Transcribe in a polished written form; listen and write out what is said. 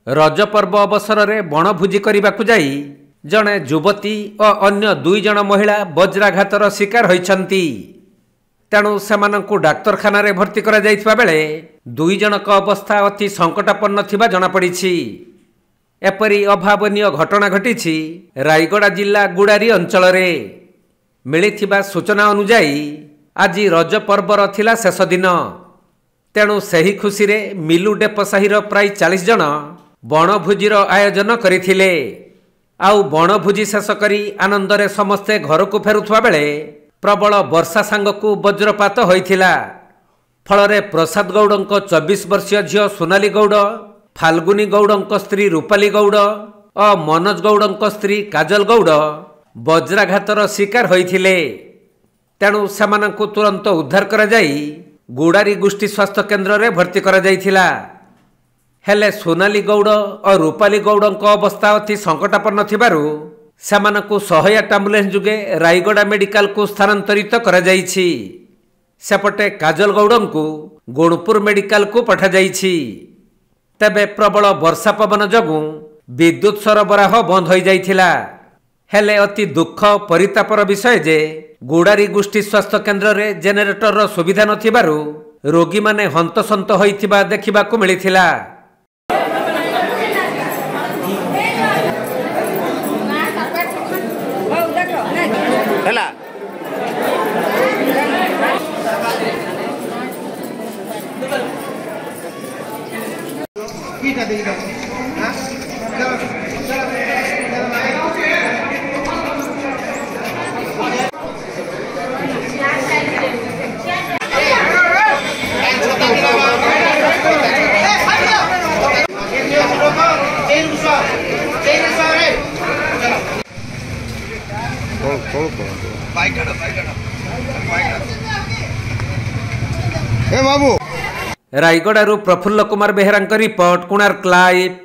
रज पर्व अवसर में बणभोजी करने जाई जड़े युवती और अन्य 2 जन महिला वज्राघातर शिकार होइछंती। तेणु सेमानंकु डाक्तरखाना रे भर्ती करा जाइतबा बेले 2 जनक अवस्था अति संकटापन्न थिबा जଣା पड़िछि। एपरी अभावनीय घटना घटिछि रायगड़ा जिला गुड़ारी अंचल रे। मिलिथिबा सूचना अनुसार आज रज पर्वर थिला शेष दिन। तेणु सही खुशी रे मिलु डेपसाहीर प्राय 40 जन बणभोजीर आयोजन करथिले। आउ बणभोजी शेष करी आनंदरे समस्ते घर को फेरुथवा बेले प्रबल वर्षा सांगकु वज्रपात होइथिला। फलरे प्रसाद गौड़ंक 24 वर्षीय झियो सोनाली गौड़, फाल्गुनी गौड़ंक स्त्री रूपाली गौड़ और मनोज गौड़ंक स्त्री काजल गौड़ वज्राघातर शिकार होइथिले। तेणु सेमानंकु तुरंत उद्धार करा जाई गुड़ारी गोष्ठी स्वास्थ्य केन्द्र रे भर्ती करा जाइथिला। हेले सोनाली गौड़ और रूपाली गौड़ंक अवस्था अति संकटापन्न थिबारु सेमानंकु 108 एम्बुलेंस जुगे रायगड़ा मेडिकल को स्थानांतरित करा जाइछि। सेपटे काजल गौड़ंकु गुणपुर मेडिकल को पठा जाइछि। तेबे प्रबल वर्षा पवन जगु विद्युत सरबराह बंद हो जाइथिला। हेले अति दुख परितापर विषय जे गुड़ारी गोष्ठी स्वास्थ्य केन्द्र रे जेनेरेटर रो सुविधा नथिबारु रोगी माने हंतसंत होइथिबा देखिबाकु मिलिथिला। हेला कीटा देई दो हां रायगड़ारू प्रफुल्ल कुमार बेहेरा रिपोर्ट, कोणार्क लाइव।